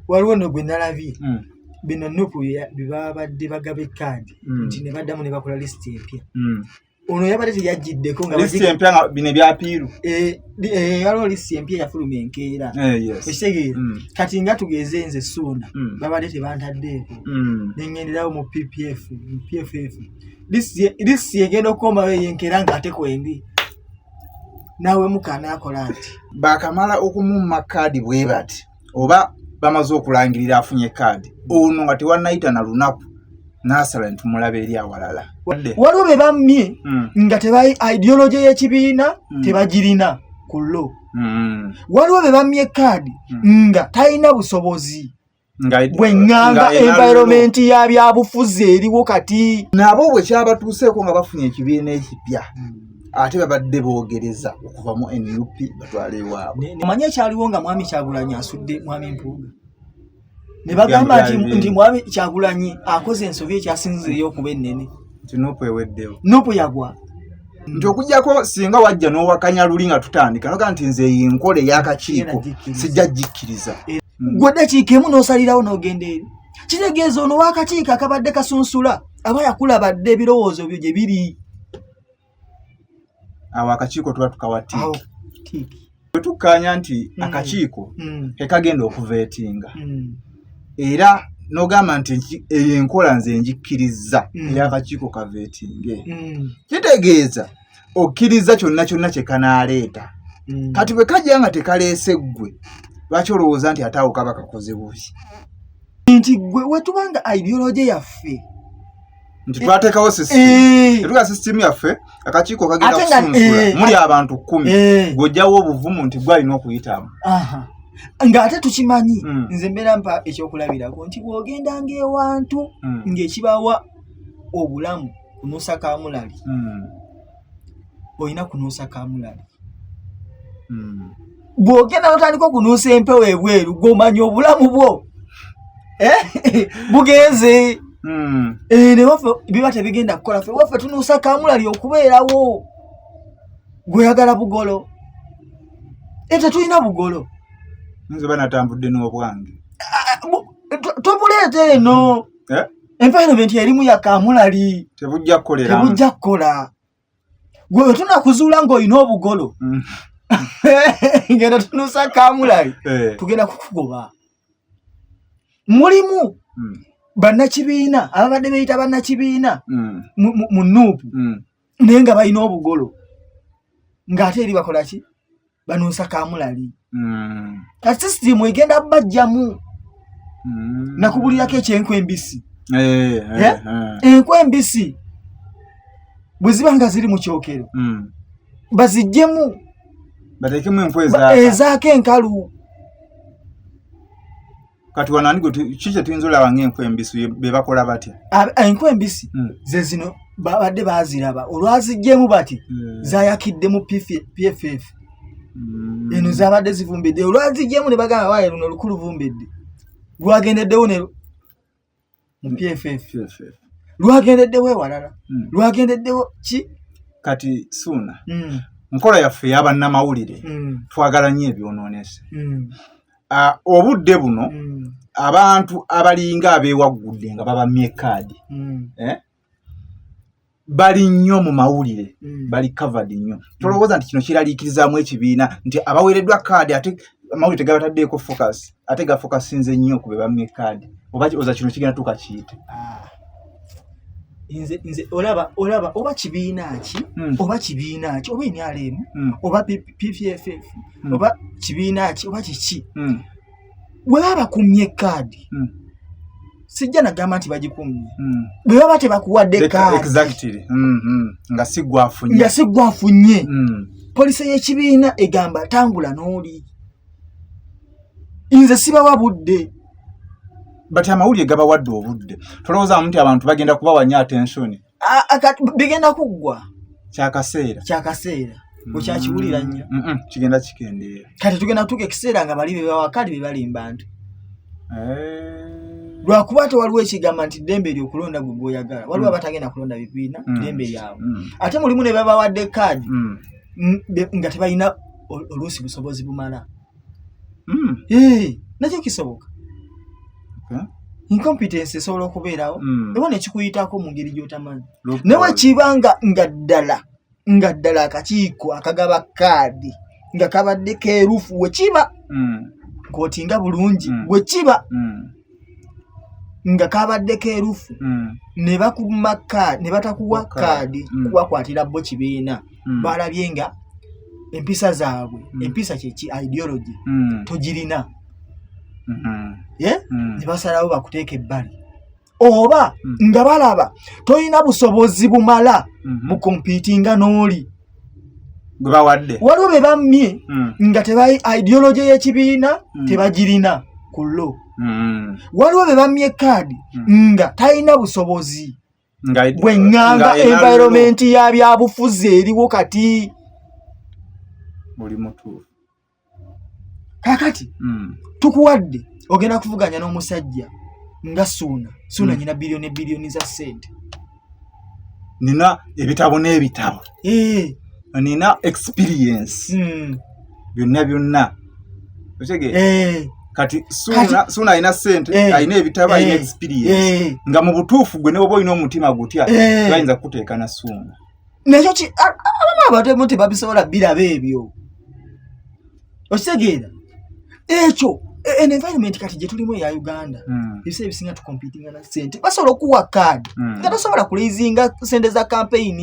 waliwo no gwe nalabye bino nupu bibabadde bagaba ekkaadi nti ne baddamu ne bakola lisiti empya ono yabadde teyagiddeko nga lisiti empya nga bino ebyapiiru waliwo lisiti empya yafuluma enkeera ekitegeera kati nga tugeze nze Ssuuna babadde tebantaddeeko nengenderawo mu PFF lisiti egenda okukomawo eyenkeera ng'ate kwembi naawe mukana akola nti bakamala okumumma kkaadi bwe bati oba bamaze okulangirira afunye kkaadi ono nga tewannayita na lunaku n'asala ntumulaba eri awalala waliwo be bammye nga tebayi ideology y'ekibiina tebagirina ku lo waliwo be bammye kkaadi nga talina busobozi bwenganga environment ya byabufuzi eriwo kati nabo bwe kyabatuuseeko nga bafunye ekibiina ekipya ate babadde boogereza okuva mu NUP batwale ewaabwe omanye ekyaliwo nga mwami Kyagulanyi asudde mwami Mpuuga ne bagamba nti mwami Kyagulanyi akoze ensobi ekyasinzireyo okuba ennene nti Nuupu eweddewo Nuupu yagwa nti okugjako singa wajja n'owakanya luli nga tutandika noga nti nze yinkole y'akakiiko sijja gikkiriza gwe ddakiika emu n'osalirawo n'ogenda eri kitegeeza ono w'akakiiko akabadde kasunsula aba yakulabadde ebirowoozo byo gye biri awo akakiiko tuba tukawatiiki bwe tukkaanya nti akakiiko kekagenda okuveetinga era n'ogamba nti enkola nze njikkiriza ey'akakiiko kaveetinge kitegeeza okkiriza kyonna kyonna kye kanaaleeta kati bwe kajja nga tekaleese ggwe lwaki olowooza nti ate awo kaba kakoze bubi nti gwe wetubanga ideology yaffe nti twateekawo sisitimu sisitimu yaffe akakiiko kagenda kusunsula muli abantu 10 gw'ojjawo obuvumu nti gwalina okuyitamu ng'ate tukimanyi nze mbeera mpa ekyokulabirako nti bw'ogendanga ewantu ng'ekibawa obulamu kunuusa kaamulali olina kunuusa kaamulali bw'ogenda notandika okunuusa empewo ebweru gw'omanya obulamu bwo bugenze ne waffe biba tebigenda kukola ffe waffe tunuusa kaamulali okubeerawo gweyagala bugolo tetulina bugolo nze banatambudde n'obwange tobuleeta eno environment erimu ya kaamulali tebujja kukola gwe tunakuzuula ng'olina obugolo ngenda tunuusa kaamulali tugenda kukugoba mulimu bannakibiina ababadde beeyita bannakibiina mu Nuupu naye nga balina obugolo ng'ate eri bakola ki banuusa kaamulali kati sisitimu egenda bajjamu nakubulirako ekyenkwe embisi enkwe embisi bwe ziba nga ziri mu kyokero baziggyemu bateekemu enkwe ezaako enkalu kati wanani kiki tuyinza olaba ng'enkwe embisi be bakola batya enkwe embisi ze zino babadde baaziraba olwaziggyemu bati zayakidde mu PFF eno zabadde zivumbedde olwaziggyemu ne bagamba waaye luno lukulu vumbedde lwagendeddewo ne mu PFF lwagendeddewo ewalala lwagendeddewo ki kati Ssuuna nkola yaffe y'abannamawulire twagala nnyo ebyonoonese obudde buno abantu abalinga abeewaggudde nga babamye ekkaadi bali nnyo mu mawulire bali covered nnyo tolowooza nti kino kiraliikirizaamu ekibiina nti abaweereddwa kkaadi ate amawulire tegabataddeeko focus ate gafokasinze nnyo ku be bamye ekkaadi oba oza kino kigenda tukakiyita nze olaba oba kibiina ki oba kibiina ki oba NRM oba PFF oba kibiina ki oba kiki bwe baba bakumye ekkaadi sijja nagamba nti bagikumye bwe baba tebakuwadde ekkaadi exactly nga si gwafunye polisi y'ekibiina egamba tambula n'oli nze sibawa budde bati amawulire gabawadde obudde tolowooza nti abantu bagenda kubawa nnyo attention bigenda kuggwa kyakaseera okyakiwulira nnyo kigenda kikendeera kati tugenda kutuuka ekiseera nga bali bewakali be balimba nti lwakuba tewaliwo ekigamba nti ddembe eryokulonda gwe gw'oyagala waliwo abatagenda kulonda bibiina ddembe lyabwe ate mulimu ne babawadde kkaadi nga tebalina oluusi busobozi bumala nakyo kisoboka incompetence esobola okubeerawo era nekikuyitako mu ngeri gy'otamanyi newe kibanga nga ddala akakiiko akagaba kaadi nga kabadde keerufu wekiba ng'otinga bulungi wekiba nga kabadde keerufu ne bakuma kaadi ne batakuwa kaadi kubakwatira bo kibiina balabye nga empisa zaabwe empisa kyeki ideology togirina ne basalawo bakuteeka ebbali oba nga balaba tolina busobozi bumala mu kompiitinga n'oli gwe bawadde waliwo be bammye nga ideology y'ekibiina tebagirina ku lo waliwo be bammye kaadi nga talina busobozi bweŋŋanga environment ya byabufuzi eriwo kati buli mutuufu kakati tukuwadde ogenda kuvuganya n'omusajja nga Suuna nyina biliyoni za ssente nina ebitabo n'ebitabo nina experience byonna okitegeera kati Suuna alina ssente alina ebitabo alina experience nga mu butuufu gwe ne bwoba olina omutima gutya bayinza kukuteeka na Suuna nekyo abamu abatemu tebabisobola biraba ebyo okitegeera ekyo en environment kati gye tulimu eya Uganda ebisa ebisinga tukompitinga na ssente basobola okuwa kaadi nga tosobola kulizinga ssente za campaign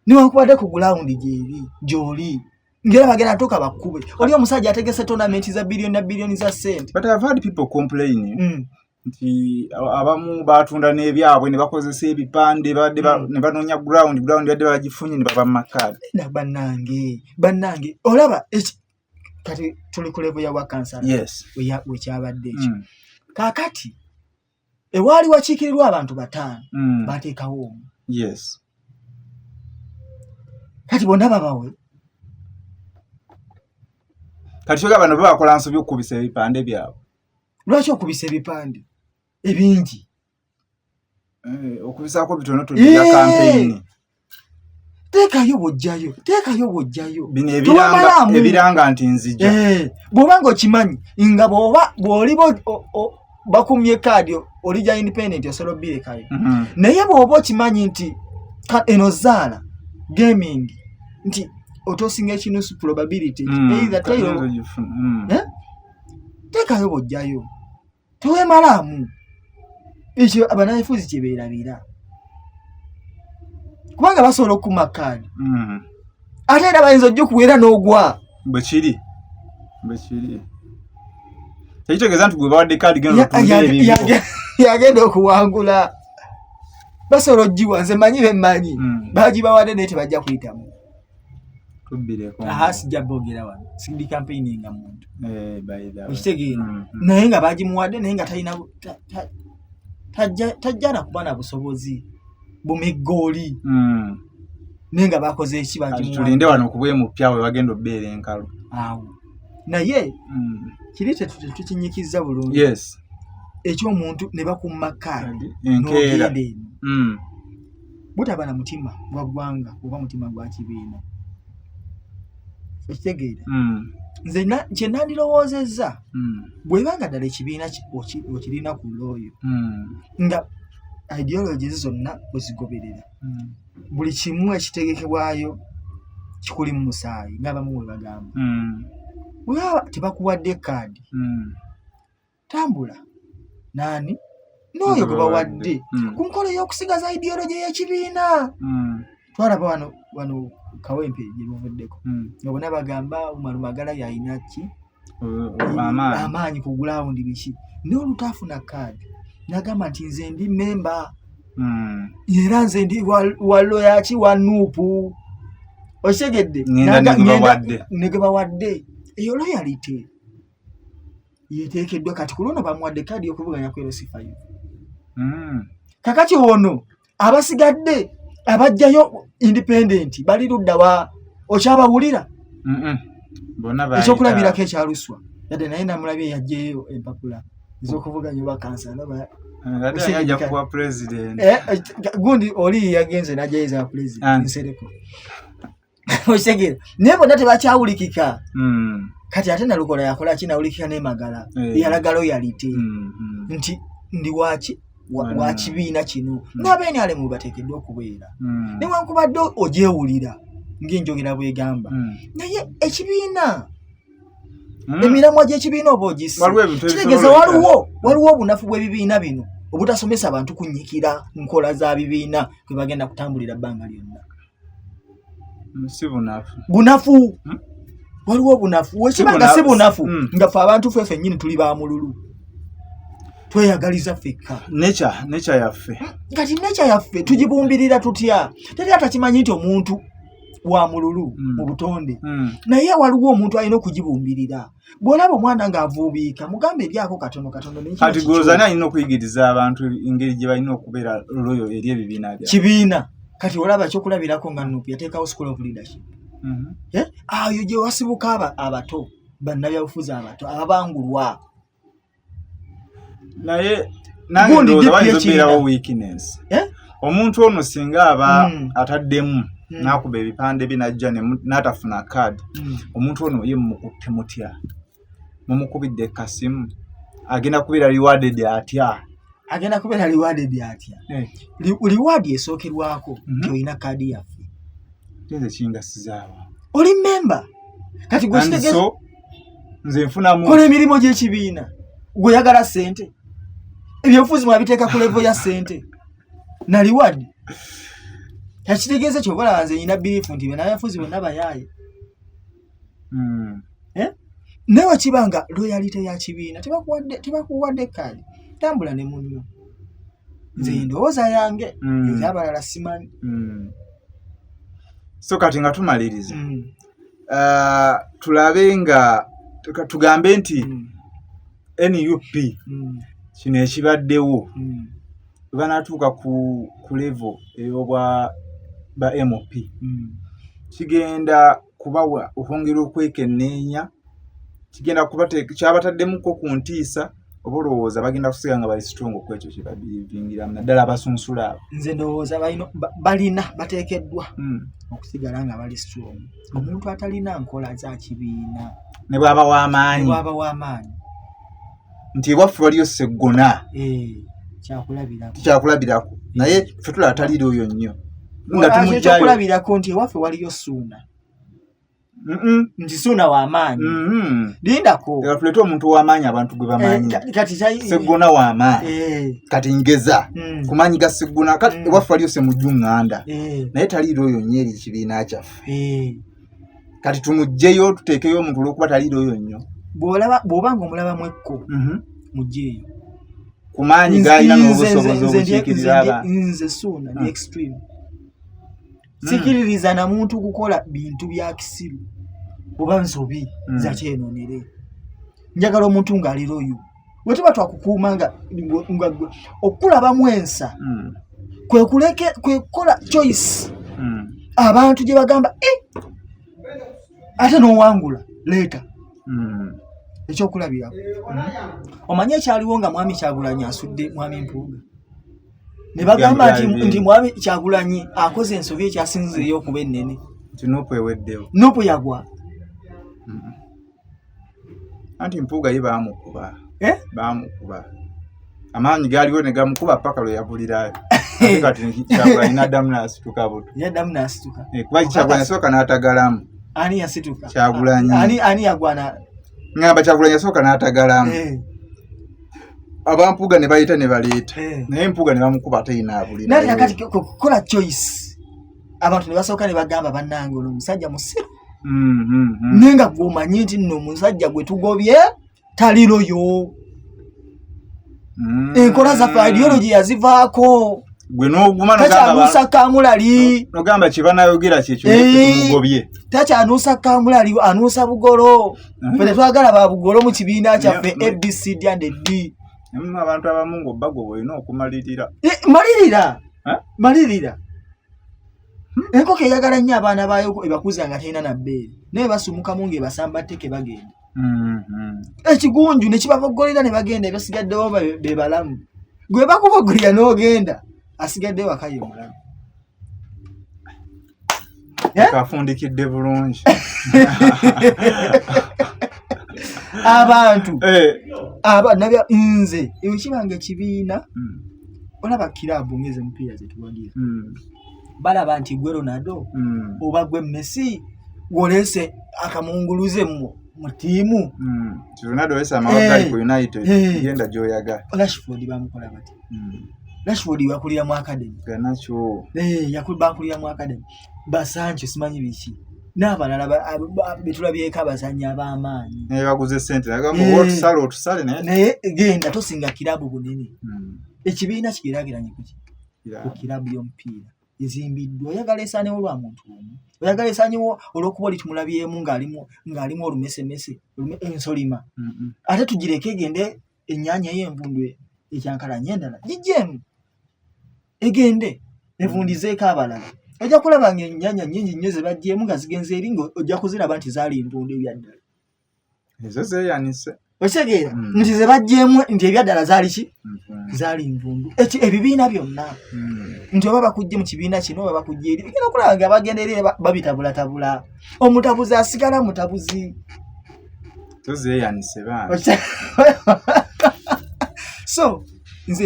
niwankubadde ku gulawundi gy'oli ngera bagenda tuka bakube oli omusajja ategese tournament za biliyoni za ssente. But I've had people complaining nti abamu batunda n'ebyabwe ne bakozesa ebipande badde ne banoonya ground badde bagifunye ne baba makadi na bannange olaba kati tuli ku level ya wakansa we kyabadde ekyo kakati ewaali wakiikirirwa abantu 5 bateekawo omu kati bonna babawe kati kyoga bano bakola nsobi okubisa ebipande byabwe. Lwaki okubisa ebipande ebingi okubisaako bitono ya campaign teekayo bojjayo bino ebiranga nti nzija bw'obanga okimanyi nga bw'oli bakumye kaadi olija independent osobola obbirekayo naye bw'oba okimanyi nti eno zaala gaming nti otosinga ekinusu probability either tayo teekayo bojjayo tewemalaamu ekyo abanayifuzi kye beerabira kubanga basobola okukuma kaadi ate era bayinza ojja okuwera n'ogwa bwe kiri tekitegeeza nti gwe bawadde kaadi genda yagenda okuwangula basobola ogiwa nze manyi bemmanyi bagibawadde naye tebajja kuyitamu sijja boogera wano sindi campaigninga muntu okitegeera naye nga bagimuwadde naye nga talina tajja nakuba na busobozi bumeggooli naye nga bakoze eki tulinde wano okubwemupyawe bagenda obbeera enkalu awo naye kiri tetukinyikiza bulungi ekyomuntu ne bakuma kaadi enkeera butaba na mutima gwa ggwanga oba mutima gwa kibiina ekitegeera nze kye nandirowoozezza bw'ebanga ddala ekibiina okirina ku looyo nga ideologies zonna ozigoberera buli kimu ekitegekebwayo kikuli mu musaayi ng'abamu bwe bagamba bwaba tebakuwadde kaadi tambula naani n'oyo gwe bawadde ku nkola ey'okusigaza ideology y'ekibiina twalaba wano Kawempe gye buvuddeko nga bonna bagamba Malumagala yalina ki amaanyi ku gulawundi biki naye olutaafuna kaadi nagamba nti nze ndi memba era nze ndi walo yaki wa nuupu okitegedde nege bawadde eyo loyalite yeteekeddwa kati kulona bamuwadde kaadi y'okuvuganya ku LC5 kakati ono abasigadde abajjayo independent bali ludda wa okyabawulira ekyokulabirako ekyaluswa yadde naye namulabye yajjeyo empapula ez'okuvuganya oba kansa gundi oli yagenze najjayo eza president nsereko okitegeera naye bonna tebakyawulikika kati ate Nalukola yakola ki nawulikira n'emagala yalagala oyalite nti ndi wa kibiina kino n'abeeni mu bateekeddwa okubeera newankubadde ogyewulira ng'enjogera bwegamba naye ekibiina emiramwa gy'ekibiina oba ogissa kitegeeza waliwo obunafu bw'ebibiina bino obutasomesa abantu kunnyikira nkola za bibiina kwe bagenda kutambulira bbanga lyonna. Si bunafu waliwo obunafu wekibanga si bunafu nga ffe abantu ffe nnyini tuli ba mululu tweyagaliza ffekka nature yaffe kati nature yaffe tugibumbirira tutya teri atakimanyi nti omuntu wa mululu mu butonde naye waliwo omuntu alina okugibumbirira. Bw'olaba omwana ng'avuubiika mugambe eryako katono kati gozani alina okuyigiriza abantu engeri gye balina okubeera loyo eri ebibiina kibiina. Kati olaba ekyokulabirako nga Nuupu yateekawo school of leadership ayo gye wasibuka abato bannabyabufuzi abato ababangulwa naye nange ndowooza bayinza okubeerawo weakness omuntu ono singa aba ataddemu n'akuba ebipande binajja n'atafuna kaadi omuntu ono ye mumukutte mutya mumukubidde kasimu agenda kubeera rewarded atya reward esookerwako nti olina kaadi yaffe nze kingasizaawa oli memba kati so nze nfunamu kola emirimu gy'ekibiina gweyagala ssente ebyobufuzi mwabiteeka ku levo ya ssente na reward yakitegeeza kyobalaba nze nyina biriifu nti bannabyabufuzi bonna bayaaye naye wekibanga loyalite ya kibiina tebakuwadde kaadi tambula ne munno nze ndowooza yange ez'abalala simanyi. So kati nga tumaliriza tulabe nga tugambe nti NUP kino ekibaddewo banatuuka ku level ey'obwa ba MOP kigenda kubawa okwongera okwekenneenya kigenda kyabataddemuko ku ntiisa oba olowooza bagenda kusiga nga bali strong okwekyo kibabiriingiramu naddala abasunsula abo. Nze ndowooza balina bateekeddwa okusigala nga bali strong. Omuntu atalina nkola za kibiina ne bw'aba w'amaanyi nti ewaffe waliyo seggona kyakulabirako naye ffe tulaba taliira oyo nnyo nga tumugjayo kulabirako nti ewaffe waliyo Ssuuna nti Ssuuna w'amaanyi lindako tulete omuntu w'amaanyi abantu gwe bamanyi seggona w'amaanyi kati ngeza kumanyi ga seggona kati ewaffe waliyo Ssemujjuŋŋanda naye taliira oyo nnyo eri ekibiina kyaffe kati tumugjeyo tuteekeyo omuntu olw'okuba taliira oyo nnyo bw'obanga omulabamu ekko mugjeeyo kumaanyi g'alina n'obusobozi obukiikirira abantu. Nze Ssuuna ni extreme sikiririza na muntu kukola bintu bya kisiru oba nsobi za kyenonere. Njagala omuntu ng'ali loyo bwe tuba twakukuuma nga okulabamu ensa kwe kukola choice abantu gye bagamba ate n'owangula leeta ekyokulabirako. Omanye ekyaliwo nga mwami Kyagulanyi asudde mwami Mpuuga ne bagamba nti mwami Kyagulanyi akoze ensobi ekyasinzireyo okuba ennene nti Nuupu eweddewo. Nuupu yagwa anti Mpuuga ye baamukuba amaanyi gaaliwo ne gamukuba paka lwe yabulirayo ate kati Kyagulanyi n'addamu n'asituka buto kuba Kyagulanyi yasooka n'atagalamu. Ani yasituka? Kyagulanyi. Ani yagwana? Ngamba Kyagulanyi yasooka n'atagalamu. Abampuuga ne bayita ne baleeta naye Mpuuga ne bamukuba ate inaabulira. Naye kati kukola choice abantu ne basooka ne bagamba bannange ono omusajja musiru nenga gw'omanyi nti nno omusajja gwe tugobye tali loyo. Enkola zaffe ideology yazivaako gwe n'oguma takyanuusa Kamulali nogamba kye banayogera kyekyo tumugobye takyanuusa Kamulali anuusa Bugolo. Ffe tetwagala ba Bugolo mu kibiina kyaffe ABCD and D. Abantu abamu ng'obbago bw'olina okumalirira. Malirira. Enkoko eyagala nnyo abaana baayo ebakuza nga talina na bbeeri naye basumukamu ng'ebasambatte ke bagenda. Ekigunju ne kibaboggolera ne bagenda ebasigaddewo be balamu. Gwe bakuboggolera n'ogenda asigadde waka ye mulamu. Kafundikidde bulungi. abantu nabya nze eyo kibanga ekibiina olaba kilabu ngeze mupiira zetuwagira balaba nti gwe Ronaldo oba gwe Messi golese akamunguluze mu tiimu Ronaldo wesa amagali ku United yenda joyaga Rashford bamukola bati Rashford yakulira mu academy ganacho yakulira mu academy basancho simanyi biki n'abalala betulabyeko abazanyi ab'amaanyi baguze sente nagamba tusale naye genda tosinga kilabu bunene ekibiina kigiragiranye ku kilabu y'omupiira ezimbiddwa oyagala esanewo lwa muntu omu oyagala esanewo olw'okuba oli tumulabyemu ng'alimu olumesemese ensolima ate tugireke egende ennyanja y'envundu ekyankalanya endala gijjeemu egende evundizeeko abalala ojja kulaba ng'ennyanja nnyingi nnyo ze baggyemu nga zigenze eri ng'ojja kuziraba nti zaali nvundu ebyaddala ezo zeeyanise okitegeera nti ze baggyemu nti ebyaddala zaali ki zaali nvundu ebibiina byonna nti oba bakujje mu kibiina kino oba bakujje eri bigenda okulaba nga bagenda eri babitabulatabula omutabuzi asigala mutabuzi tozeeyanise baana so nze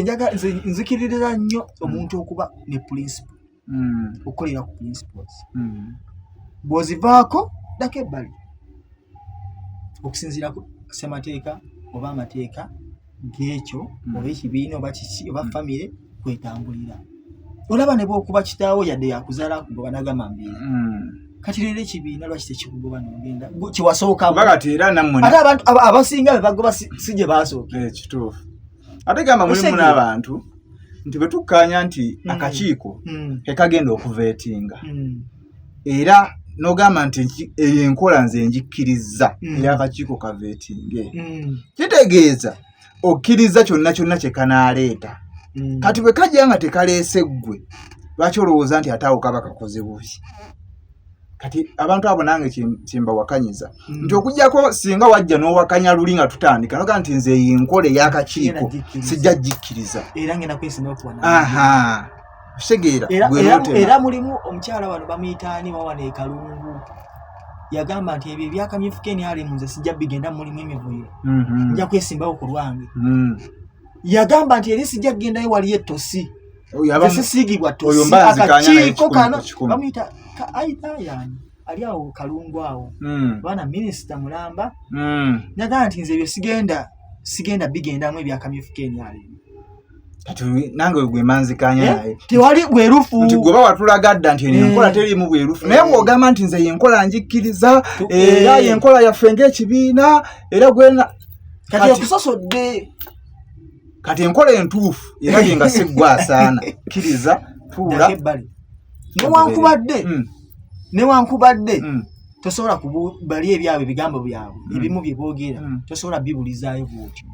nzikiririza nnyo omuntu okuba ne principle okukolera ku principles bw'ozivaako ddako ebbali okusinziira ku ssemateeka oba amateeka g'ekyo oba ekibiina oba kiki oba famire kwetambulira olaba ne bw'okuba kitaawo yadde yakuzaala akugoba nagamba mbiiri kati leero ekibiina lwaki tekikugoba nogenda kiwasookamu ate abantu abasinga be bagoba si gye baasooka kituufu ate gamba mulimu n'abantu nti bwe tukkaanya nti akakiiko kekagenda okuveetinga era n'ogamba nti eyo enkola nze njikkiriza era akakiiko kaveetinge kitegeeza okkiriza kyonna kyonna kye kanaaleeta kati bwe kajja nga tekaleese ggwe lwaki olowooza nti ate awo kaba kakoze bubi kati abantu abo nange kyembawakanyiza nti okugjako singa wajja n'owakanya luli nga tutandika noga nti nze yenkola ey'akakiiko sijja jikkiriza era ngenda kwesinda okuwa kitegeera era mulimu omukyala wano bamuyitaani wawana e Kalungu yagamba nti ebyo ebyakamyufu Ken ali munze sijja bigenda mulimu emivuyo nja kwesimbawo ku lwange yagamba nti eri sijja kugendayo waliyo ettosi tesisiigibwa tosi akakiiko kano bamuyita aitayani ali awo Kalungu awo bana minisita mulamba nagamba nti nze ebyo sigenda bigendamu ebyakamyufu Ken ali kati nange gwe manzikanya naye tewali bwerufu nti goba watulagadda nti enkola terimu bwerufu naye bw'ogamba nti nze yenkola njikkiriza era yenkola yaffe ng'ekibiina era gwena kati okusosodde kati enkola entuufu era genga siggwasaana kkiriza tuula newankubadde tosobola kubali ebyabwe ebigambo byabwe ebimu bye boogera tosobola bibulizaayo bwotyo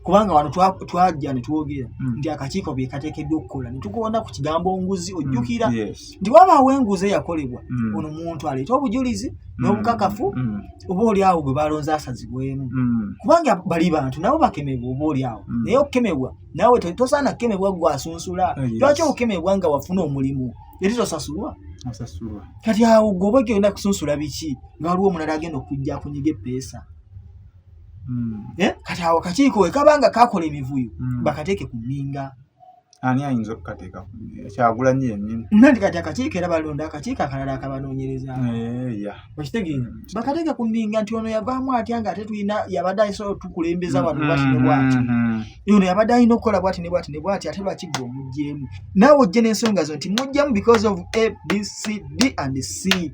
kubanga wano twajja ne twogera nti akakiiko bye kateekeddwa okukola ne tugonda ku kigambo nguzi ojjukira nti wabaawo enguzi eyakolebwa ono muntu aleeta obujulizi n'obukakafu oba oli awo gwe balonze asazibwemu kubanga bali bantu nabo bakemebwa oba oli awo naye okukemebwa nawe tosaana kukemebwa gwe asunsula lwaki okukemebwa nga wafuna omulimu eri tosasulwa kati awo gwe oba genda kusunsula biki nga waliwo omulala agenda okujja akunyiga eppeesa kati awo akakiiko we kabanga kakola emivuyo bakateeke ku nninga ani ayinza okukateeka kyagula nnyo yennyini nandi kati akakiiko era balonda akakiiko akalala akabanoonyereza okitegeera bakateeke ku nninga nti ono yavaamu atya nga ate tulina yabadde ayisobola tukulembeza wano bwati ne bwati ono yabadde alina okukola bwati ne bwati ne bwati ate lwaki gwe omuggyemu naawe ojje n'ensonga zo nti muggyemu because of A, B, C, D and C